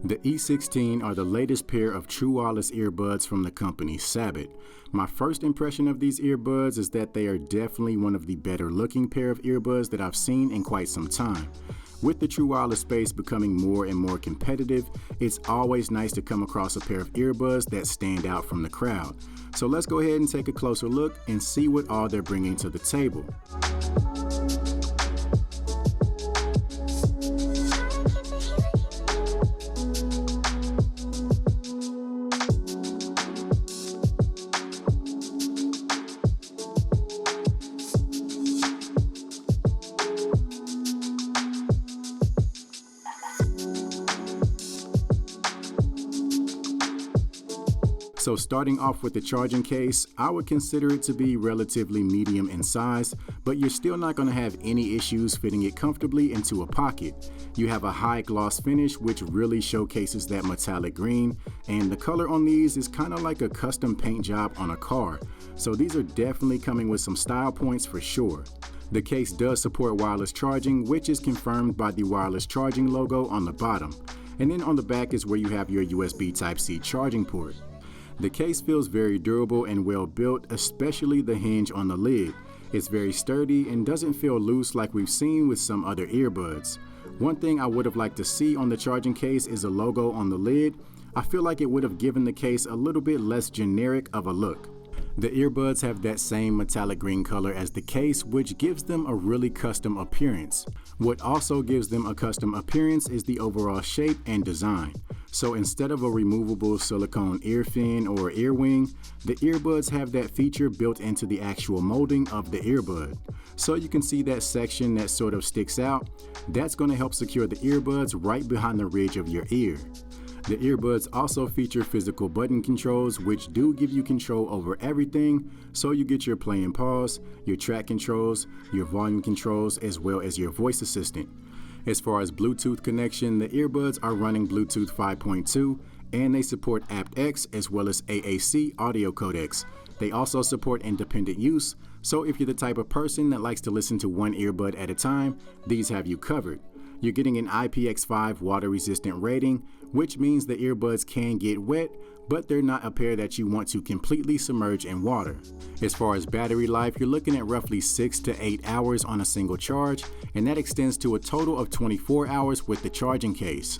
The E16 are the latest pair of true wireless earbuds from the company Sabbat. My first impression of these earbuds is that they are definitely one of the better looking pair of earbuds that I've seen in quite some time. With the true wireless space becoming more and more competitive, it's always nice to come across a pair of earbuds that stand out from the crowd. So let's go ahead and take a closer look and see what all they're bringing to the table. So starting off with the charging case, I would consider it to be relatively medium in size, but you're still not going to have any issues fitting it comfortably into a pocket. You have a high gloss finish which really showcases that metallic green, and the color on these is kind of like a custom paint job on a car. So these are definitely coming with some style points for sure. The case does support wireless charging, which is confirmed by the wireless charging logo on the bottom. And then on the back is where you have your USB Type-C charging port. The case feels very durable and well built, especially the hinge on the lid. It's very sturdy and doesn't feel loose like we've seen with some other earbuds. One thing I would have liked to see on the charging case is a logo on the lid. I feel like it would have given the case a little bit less generic of a look. The earbuds have that same metallic green color as the case, which gives them a really custom appearance. What also gives them a custom appearance is the overall shape and design. So instead of a removable silicone ear fin or ear wing, the earbuds have that feature built into the actual molding of the earbud. So you can see that section that sort of sticks out. That's going to help secure the earbuds right behind the ridge of your ear. The earbuds also feature physical button controls, which do give you control over everything, so you get your play and pause, your track controls, your volume controls, as well as your voice assistant. As far as Bluetooth connection, the earbuds are running Bluetooth 5.2, and they support aptX as well as AAC audio codecs. They also support independent use, so if you're the type of person that likes to listen to one earbud at a time, these have you covered. You're getting an IPX5 water-resistant rating, which means the earbuds can get wet, but they're not a pair that you want to completely submerge in water. As far as battery life, you're looking at roughly 6 to 8 hours on a single charge, and that extends to a total of 24 hours with the charging case.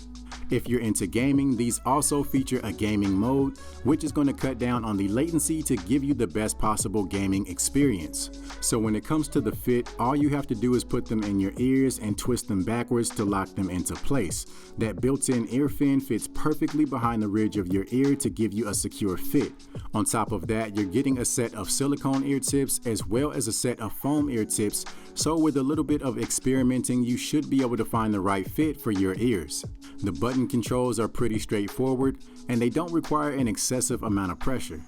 If you're into gaming, these also feature a gaming mode, which is going to cut down on the latency to give you the best possible gaming experience. So when it comes to the fit, all you have to do is put them in your ears and twist them backwards to lock them into place. That built-in ear fin fits perfectly behind the ridge of your ear to give you a secure fit. On top of that, you're getting a set of silicone ear tips as well as a set of foam ear tips, so with a little bit of experimenting, you should be able to find the right fit for your ears. The button controls are pretty straightforward, and they don't require an excessive amount of pressure.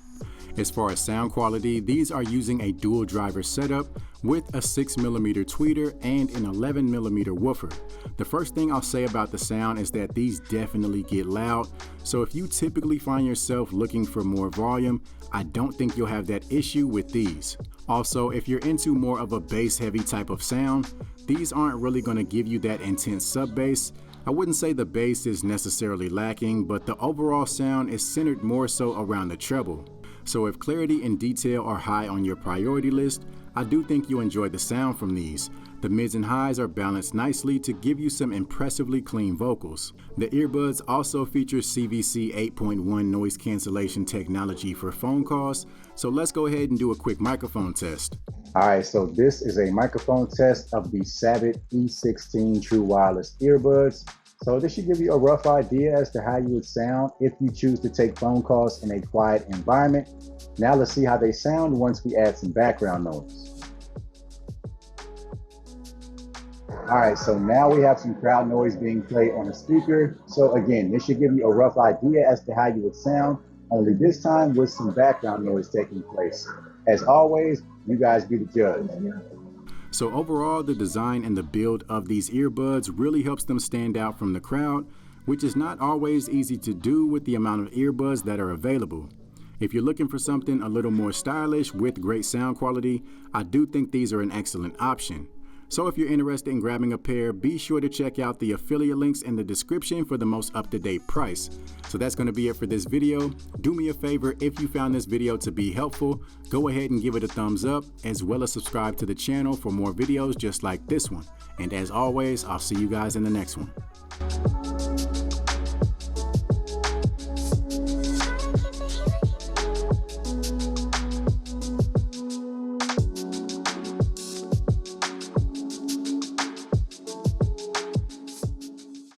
As far as sound quality, these are using a dual driver setup with a 6mm tweeter and an 11mm woofer. The first thing I'll say about the sound is that these definitely get loud, so if you typically find yourself looking for more volume, I don't think you'll have that issue with these. Also, if you're into more of a bass-heavy type of sound, these aren't really going to give you that intense sub-bass. I wouldn't say the bass is necessarily lacking, but the overall sound is centered more so around the treble. So if clarity and detail are high on your priority list, I do think you'll enjoy the sound from these. The mids and highs are balanced nicely to give you some impressively clean vocals. The earbuds also feature CVC 8.1 noise cancellation technology for phone calls, so let's go ahead and do a quick microphone test. All right, so this is a microphone test of the Sabbat E16 True Wireless Earbuds. So this should give you a rough idea as to how you would sound if you choose to take phone calls in a quiet environment. Now let's see how they sound once we add some background noise. All right, so now we have some crowd noise being played on a speaker. So again, this should give you a rough idea as to how you would sound, only this time with some background noise taking place. As always, you guys be the judge. So overall, the design and the build of these earbuds really helps them stand out from the crowd, which is not always easy to do with the amount of earbuds that are available. If you're looking for something a little more stylish with great sound quality, I do think these are an excellent option. So if you're interested in grabbing a pair, be sure to check out the affiliate links in the description for the most up-to-date price. So that's going to be it for this video. Do me a favor, if you found this video to be helpful, go ahead and give it a thumbs up, as well as subscribe to the channel for more videos just like this one. And as always, I'll see you guys in the next one.